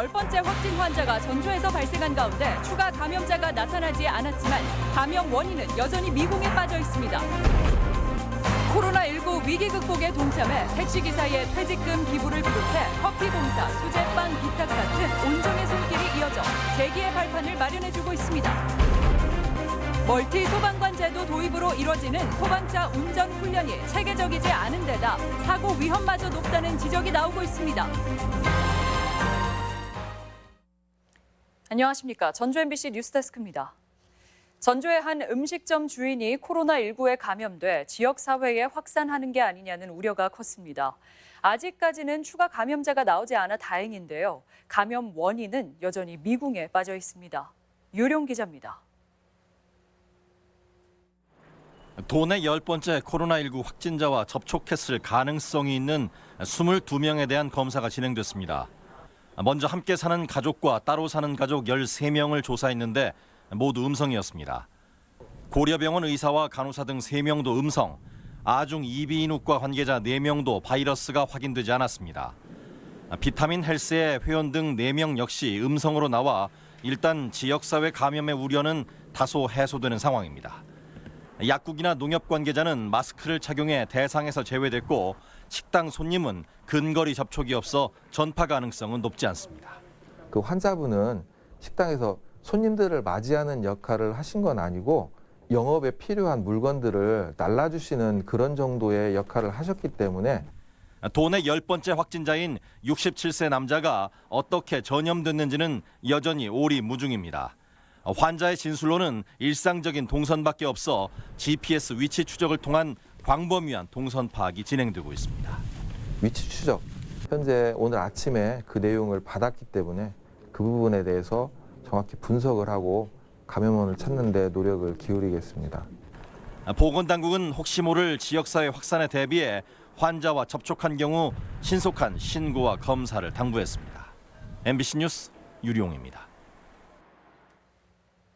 10번째 확진 환자가 전주에서 발생한 가운데 추가 감염자가 나타나지 않았지만 감염 원인은 여전히 미궁에 빠져 있습니다. 코로나19 위기 극복에 동참해 택시기사의 퇴직금 기부를 비롯해 커피 공사, 수제빵 기탁 같은 온종의 손길이 이어져 재기의 발판을 마련해주고 있습니다. 멀티 소방관 제도 도입으로 이뤄지는 소방차 운전 훈련이 체계적이지 않은 데다 사고 위험마저 높다는 지적이 나오고 있습니다. 안녕하십니까. 전주 MBC 뉴스데스크입니다. 전주의 한 음식점 주인이 코로나19에 감염돼 지역사회에 확산하는 게 아니냐는 우려가 컸습니다. 아직까지는 추가 감염자가 나오지 않아 다행인데요. 감염 원인은 여전히 미궁에 빠져 있습니다. 유룡 기자입니다. 도내 10번째 코로나19 확진자와 접촉했을 가능성이 있는 22명에 대한 검사가 진행됐습니다. 먼저 함께 사는 가족과 따로 사는 가족 13명을 조사했는데 모두 음성이었습니다. 고려병원 의사와 간호사 등 3명도 음성, 아중 이비인후과 관계자 4명도 바이러스가 확인되지 않았습니다. 비타민 헬스의 회원 등 4명 역시 음성으로 나와 일단 지역사회 감염의 우려는 다소 해소되는 상황입니다. 약국이나 농협 관계자는 마스크를 착용해 대상에서 제외됐고 식당 손님은 근거리 접촉이 없어 전파 가능성은 높지 않습니다. 그 환자분은 식당에서 손님들을 맞이하는 역할을 하신 건 아니고 영업에 필요한 물건들을 날라주시는 그런 정도의 역할을 하셨기 때문에 도내 10번째 확진자인 67세 남자가 어떻게 전염됐는지는 여전히 오리무중입니다. 환자의 진술로는 일상적인 동선밖에 없어 GPS 위치 추적을 통한 광범위한 동선 파악이 진행되고 있습니다. 위치 추적, 현재 오늘 아침에 그 내용을 받았기 때문에 그 부분에 대해서 정확히 분석을 하고 감염원을 찾는 데 노력을 기울이겠습니다. 보건당국은 혹시 모를 지역사회 확산에 대비해 환자와 접촉한 경우 신속한 신고와 검사를 당부했습니다. MBC 뉴스 유룡입니다.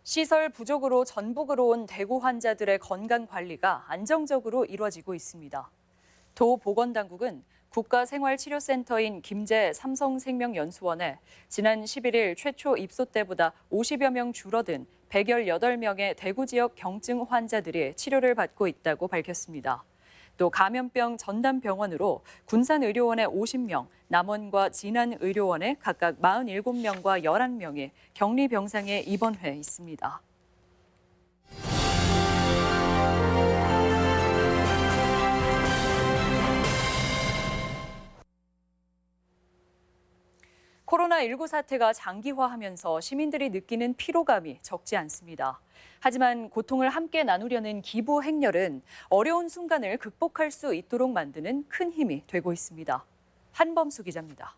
시설 부족으로 전북으로 온 대구 환자들의 건강 관리가 안정적으로 이루어지고 있습니다. 도 보건당국은 국가생활치료센터인 김제 삼성생명연수원에 지난 11일 최초 입소 때보다 50여 명 줄어든 118명의 대구 지역 경증 환자들이 치료를 받고 있다고 밝혔습니다. 또 감염병 전담병원으로 군산의료원에 50명, 남원과 진안의료원에 각각 47명과 11명이 격리병상에 입원해 있습니다. 코로나19 사태가 장기화하면서 시민들이 느끼는 피로감이 적지 않습니다. 하지만 고통을 함께 나누려는 기부 행렬은 어려운 순간을 극복할 수 있도록 만드는 큰 힘이 되고 있습니다. 한범수 기자입니다.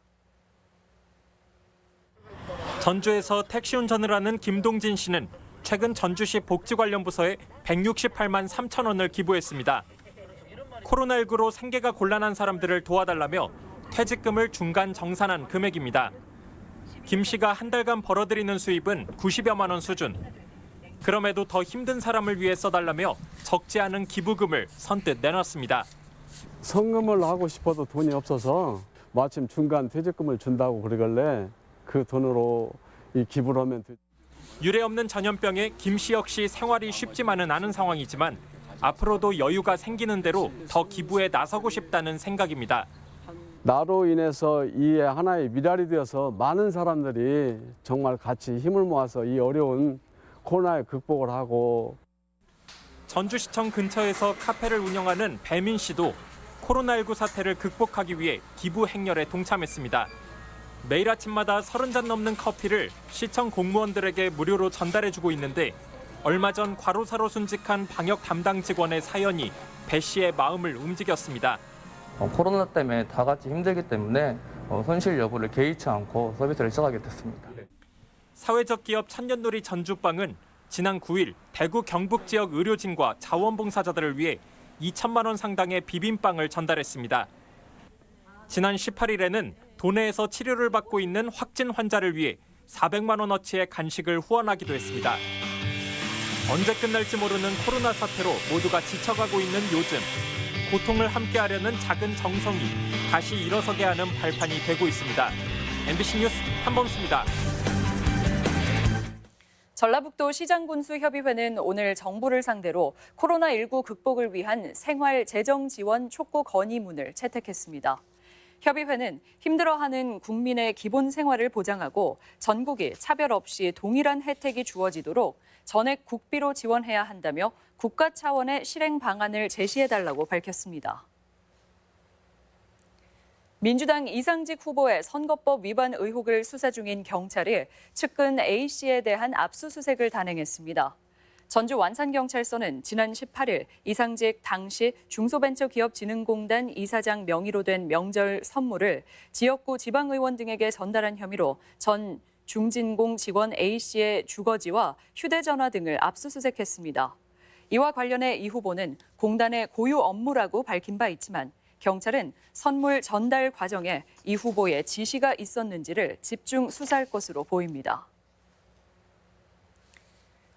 전주에서 택시 운전을 하는 김동진 씨는 최근 전주시 복지 관련 부서에 168만 3천 원을 기부했습니다. 코로나19로 생계가 곤란한 사람들을 도와달라며 퇴직금을 중간 정산한 금액입니다. 김 씨가 한 달간 벌어들이는 수입은 90여만 원 수준. 그럼에도 더 힘든 사람을 위해 써달라며 적지 않은 기부금을 선뜻 내놨습니다. 성금을 하고 싶어도 돈이 없어서 마침 중간 퇴직금을 준다고 그러길래 그 돈으로 이 기부를 하면 유례없는 전염병에 김 씨 역시 생활이 쉽지만은 않은 상황이지만 앞으로도 여유가 생기는 대로 더 기부에 나서고 싶다는 생각입니다. 나로 인해서 이 하나의 미랄이 되어서 많은 사람들이 정말 같이 힘을 모아서 이 어려운 코로나에 극복을 하고. 전주시청 근처에서 카페를 운영하는 배민 씨도 코로나19 사태를 극복하기 위해 기부 행렬에 동참했습니다. 매일 아침마다 30잔 넘는 커피를 시청 공무원들에게 무료로 전달해주고 있는데 얼마 전 과로사로 순직한 방역 담당 직원의 사연이 배 씨의 마음을 움직였습니다. 코로나 때문에 다 같이 힘들기 때문에 손실 여부를 개의치 않고 서비스를 시작하게 됐습니다. 사회적 기업 천년놀이 전주빵은 지난 9일 대구 경북 지역 의료진과 자원봉사자들을 위해 2천만 원 상당의 비빔빵을 전달했습니다. 지난 18일에는 도내에서 치료를 받고 있는 확진 환자를 위해 400만 원어치의 간식을 후원하기도 했습니다. 언제 끝날지 모르는 코로나 사태로 모두가 지쳐가고 있는 요즘, 고통을 함께하려는 작은 정성이 다시 일어서게 하는 발판이 되고 있습니다. MBC 뉴스 한범수입니다. 전라북도 시장군수협의회는 오늘 정부를 상대로 코로나19 극복을 위한 생활 재정 지원 촉구 건의문을 채택했습니다. 협의회는 힘들어하는 국민의 기본 생활을 보장하고 전국이 차별 없이 동일한 혜택이 주어지도록 전액 국비로 지원해야 한다며 국가 차원의 실행 방안을 제시해달라고 밝혔습니다. 민주당 이상직 후보의 선거법 위반 의혹을 수사 중인 경찰이 측근 A씨에 대한 압수수색을 단행했습니다. 전주 완산경찰서는 지난 18일 이상직 당시 중소벤처기업진흥공단 이사장 명의로 된 명절 선물을 지역구 지방의원 등에게 전달한 혐의로 전 중진공 직원 A씨의 주거지와 휴대전화 등을 압수수색했습니다. 이와 관련해 이 후보는 공단의 고유 업무라고 밝힌 바 있지만 경찰은 선물 전달 과정에 이 후보의 지시가 있었는지를 집중 수사할 것으로 보입니다.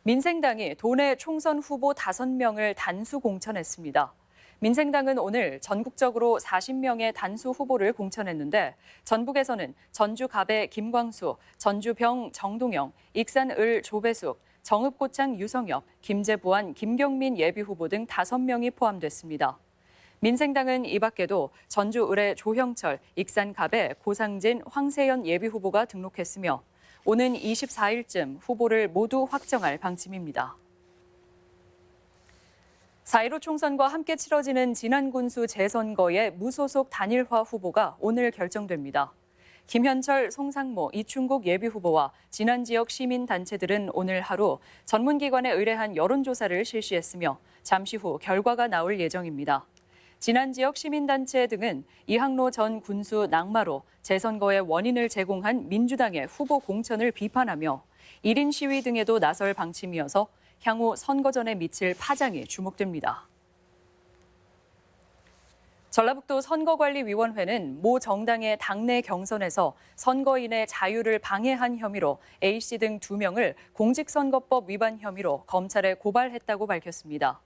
민생당이 도내 총선 후보 5명을 단수 공천했습니다. 민생당은 오늘 전국적으로 40명의 단수 후보를 공천했는데 전북에서는 전주갑의 김광수, 전주병 정동영, 익산을 조배숙, 정읍고창 유성엽, 김제보안 김경민 예비후보 등 5명이 포함됐습니다. 민생당은 이 밖에도 전주을의 조형철, 익산갑의 고상진, 황세연 예비후보가 등록했으며 오는 24일쯤 후보를 모두 확정할 방침입니다. 4.15 총선과 함께 치러지는 진안군수 재선거의 무소속 단일화 후보가 오늘 결정됩니다. 김현철, 송상모, 이충국 예비후보와 진안 지역 시민단체들은 오늘 하루 전문기관에 의뢰한 여론조사를 실시했으며 잠시 후 결과가 나올 예정입니다. 진안 지역 시민단체 등은 이항로 전 군수 낙마로 재선거의 원인을 제공한 민주당의 후보 공천을 비판하며 1인 시위 등에도 나설 방침이어서 향후 선거전에 미칠 파장이 주목됩니다. 전라북도 선거관리위원회는 모 정당의 당내 경선에서 선거인의 자유를 방해한 혐의로 A씨 등 2명을 공직선거법 위반 혐의로 검찰에 고발했다고 밝혔습니다.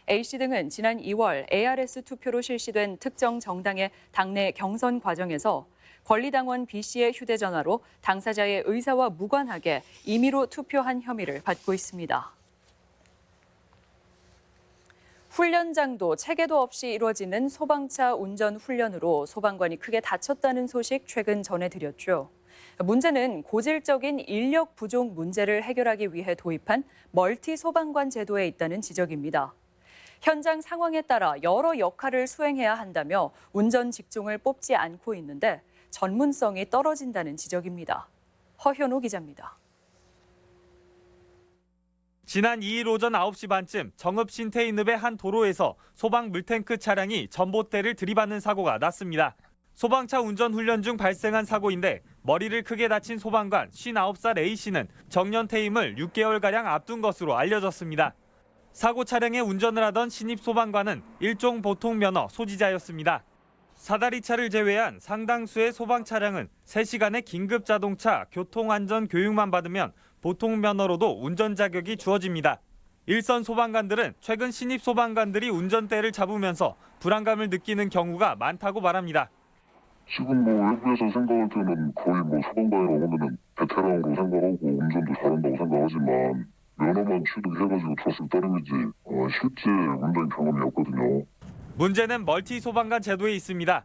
A씨 등은 지난 2월 ARS 투표로 실시된 특정 정당의 당내 경선 과정에서 권리당원 B씨의 휴대전화로 당사자의 의사와 무관하게 임의로 투표한 혐의를 받고 있습니다. 훈련장도 체계도 없이 이루어지는 소방차 운전 훈련으로 소방관이 크게 다쳤다는 소식 최근 전해드렸죠. 문제는 고질적인 인력 부족 문제를 해결하기 위해 도입한 멀티 소방관 제도에 있다는 지적입니다. 현장 상황에 따라 여러 역할을 수행해야 한다며 운전 직종을 뽑지 않고 있는데 전문성이 떨어진다는 지적입니다. 허현호 기자입니다. 지난 2일 오전 9시 반쯤 정읍 신태인읍의 한 도로에서 소방 물탱크 차량이 전봇대를 들이받는 사고가 났습니다. 소방차 운전 훈련 중 발생한 사고인데 머리를 크게 다친 소방관 59살 A씨는 정년 퇴임을 6개월가량 앞둔 것으로 알려졌습니다. 사고 차량의 운전을 하던 신입 소방관은 일종 보통 면허 소지자였습니다. 사다리차를 제외한 상당수의 소방 차량은 3시간의 긴급 자동차 교통안전 교육만 받으면 보통 면허로도 운전 자격이 주어집니다. 일선 소방관들은 최근 신입 소방관들이 운전대를 잡으면서 불안감을 느끼는 경우가 많다고 말합니다. 지금 외부에서 생각할 때는 거의 소방관이라고 하면은 베테랑으로 생각하고 운전도 잘한다고 생각하지만 면허만 취득해가지고 탔을 따름이지 실제 운전 경험이 없거든요. 문제는 멀티 소방관 제도에 있습니다.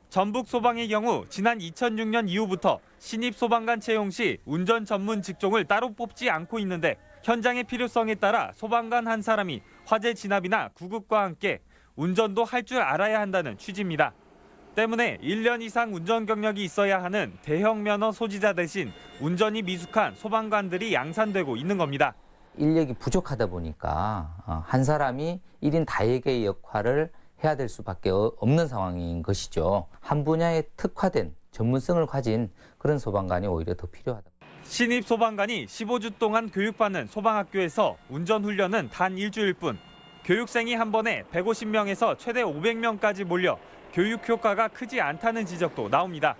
전북 소방의 경우 지난 2006년 이후부터 신입 소방관 채용 시 운전 전문 직종을 따로 뽑지 않고 있는데 현장의 필요성에 따라 소방관 한 사람이 화재 진압이나 구급과 함께 운전도 할 줄 알아야 한다는 취지입니다. 때문에 1년 이상 운전 경력이 있어야 하는 대형 면허 소지자 대신 운전이 미숙한 소방관들이 양산되고 있는 겁니다. 인력이 부족하다 보니까 한 사람이 1인 다에게의 역할을 해야 될 수밖에 없는 상황인 것이죠. 한 분야에 특화된 전문성을 가진 그런 소방관이 오히려 더 필요하다. 신입 소방관이 15주 동안 교육받는 소방학교에서 운전훈련은 단 일주일뿐. 교육생이 한 번에 150명에서 최대 500명까지 몰려 교육 효과가 크지 않다는 지적도 나옵니다.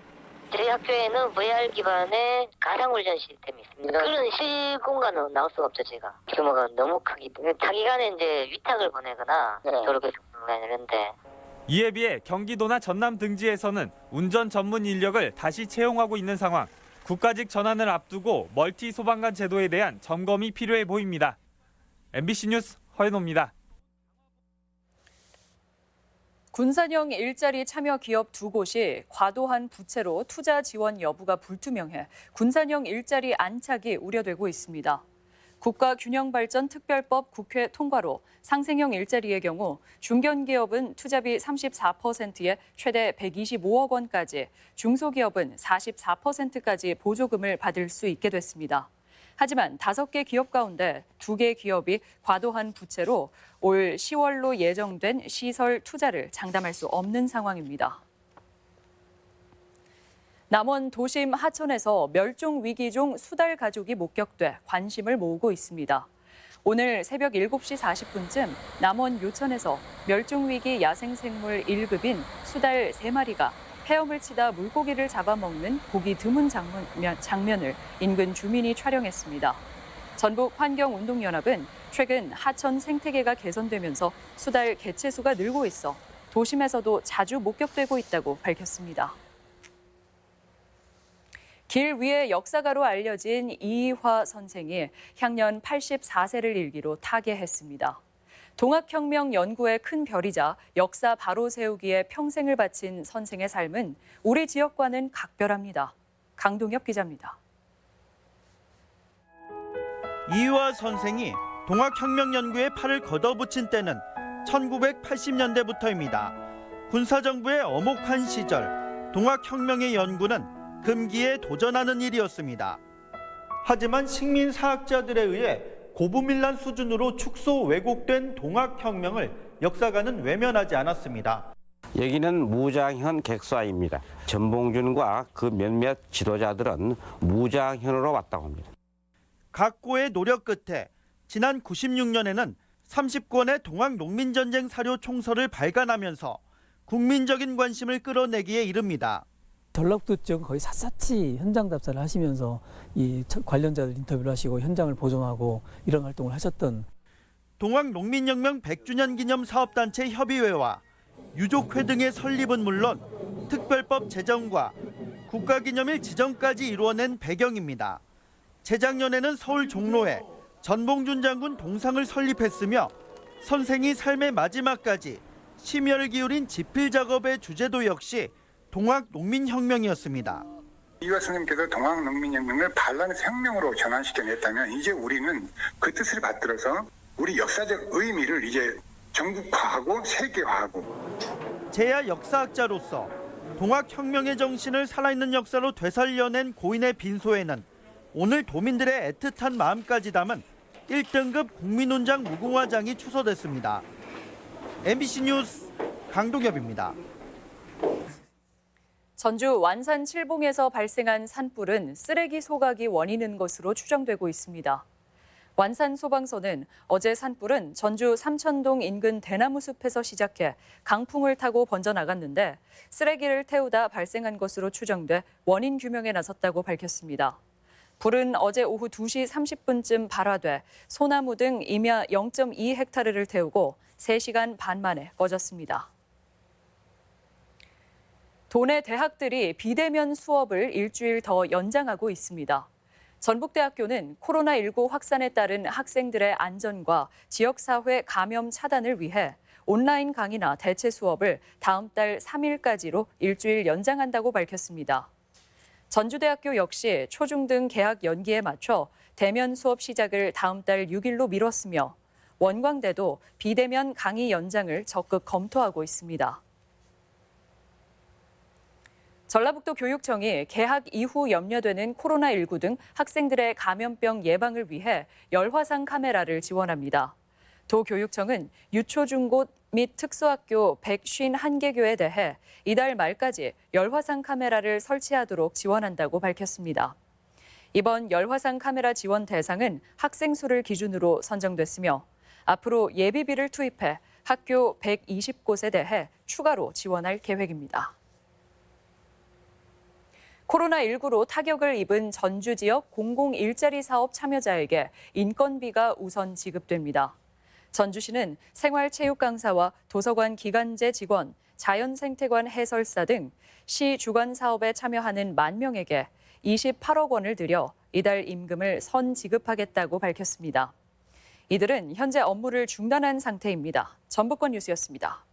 저희 학교에는 VR 기반의 가상훈련 시스템이 있습니다. 그런 시공간은 나올 수가 없죠, 제가. 규모가 너무 크기 때문에 자기간에 이제 위탁을 보내거나 졸업해서 보내는데. 이에 비해 경기도나 전남 등지에서는 운전 전문 인력을 다시 채용하고 있는 상황. 국가직 전환을 앞두고 멀티 소방관 제도에 대한 점검이 필요해 보입니다. MBC 뉴스 허연호입니다. 군산형 일자리 참여 기업 2곳이 과도한 부채로 투자 지원 여부가 불투명해 군산형 일자리 안착이 우려되고 있습니다. 국가균형발전특별법 국회 통과로 상생형 일자리의 경우 중견기업은 투자비 34%에 최대 125억 원까지, 중소기업은 44%까지 보조금을 받을 수 있게 됐습니다. 하지만 5개 기업 가운데 2개 기업이 과도한 부채로 올 10월로 예정된 시설 투자를 장담할 수 없는 상황입니다. 남원 도심 하천에서 멸종 위기종 수달 가족이 목격돼 관심을 모으고 있습니다. 오늘 새벽 7시 40분쯤 남원 요천에서 멸종위기 야생생물 1급인 수달 3마리가 헤엄을 치다 물고기를 잡아먹는 보기 드문 장면을 인근 주민이 촬영했습니다. 전북환경운동연합은 최근 하천 생태계가 개선되면서 수달 개체수가 늘고 있어 도심에서도 자주 목격되고 있다고 밝혔습니다. 길 위의 역사가로 알려진 이이화 선생이 향년 84세를 일기로 타계했습니다. 동학혁명 연구의 큰 별이자 역사 바로 세우기에 평생을 바친 선생의 삶은 우리 지역과는 각별합니다. 강동엽 기자입니다. 이이화 선생이 동학혁명 연구에 팔을 걷어붙인 때는 1980년대부터입니다. 군사정부의 엄혹한 시절, 동학혁명의 연구는 금기에 도전하는 일이었습니다. 하지만 식민사학자들에 의해 고부밀란 수준으로 축소 왜곡된 동학혁명을 역사가는 외면하지 않았습니다. 여기는 무장현 객사입니다. 전봉준과 그 몇몇 지도자들은 무장현으로 왔다고 합니다. 각고의 노력 끝에 지난 96년에는 30권의 동학농민전쟁 사료 총서를 발간하면서 국민적인 관심을 끌어내기에 이릅니다. 전라북도 지역은 거의 샅샅이 현장 답사를 하시면서 이 관련자들 인터뷰를 하시고 현장을 보존하고 이런 활동을 하셨던 동학농민혁명 100주년 기념 사업단체 협의회와 유족회 등의 설립은 물론 특별법 제정과 국가기념일 지정까지 이루어낸 배경입니다. 재작년에는 서울 종로에 전봉준 장군 동상을 설립했으며 선생이 삶의 마지막까지 심혈을 기울인 집필 작업의 주제도 역시 동학농민혁명이었습니다. 이이화 선생님께서 동학농민혁명을 반란에서 혁명으로 전환시켜냈다면 이제 우리는 그 뜻을 받들어서 우리 역사적 의미를 이제 정국화하고 세계화하고. 제야 역사학자로서 동학혁명의 정신을 살아있는 역사로 되살려낸 고인의 빈소에는 오늘 도민들의 애틋한 마음까지 담은 1등급 국민훈장 무궁화장이 추서됐습니다. MBC 뉴스 강동엽입니다. 전주 완산 칠봉에서 발생한 산불은 쓰레기 소각이 원인인 것으로 추정되고 있습니다. 완산 소방서는 어제 산불은 전주 삼천동 인근 대나무 숲에서 시작해 강풍을 타고 번져나갔는데 쓰레기를 태우다 발생한 것으로 추정돼 원인 규명에 나섰다고 밝혔습니다. 불은 어제 오후 2시 30분쯤 발화돼 소나무 등 임야 0.2헥타르를 태우고 3시간 반 만에 꺼졌습니다. 도내 대학들이 비대면 수업을 일주일 더 연장하고 있습니다. 전북대학교는 코로나19 확산에 따른 학생들의 안전과 지역사회 감염 차단을 위해 온라인 강의나 대체 수업을 다음 달 3일까지로 일주일 연장한다고 밝혔습니다. 전주대학교 역시 초중등 개학 연기에 맞춰 대면 수업 시작을 다음 달 6일로 미뤘으며 원광대도 비대면 강의 연장을 적극 검토하고 있습니다. 전라북도 교육청이 개학 이후 염려되는 코로나19 등 학생들의 감염병 예방을 위해 열화상 카메라를 지원합니다. 도교육청은 유초중고 및 특수학교 151개 교에 대해 이달 말까지 열화상 카메라를 설치하도록 지원한다고 밝혔습니다. 이번 열화상 카메라 지원 대상은 학생 수를 기준으로 선정됐으며 앞으로 예비비를 투입해 학교 120곳에 대해 추가로 지원할 계획입니다. 코로나19로 타격을 입은 전주 지역 공공 일자리 사업 참여자에게 인건비가 우선 지급됩니다. 전주시는 생활체육 강사와 도서관 기간제 직원, 자연생태관 해설사 등 시 주관 사업에 참여하는 10,000명에게 28억 원을 들여 이달 임금을 선지급하겠다고 밝혔습니다. 이들은 현재 업무를 중단한 상태입니다. 전북권 뉴스였습니다.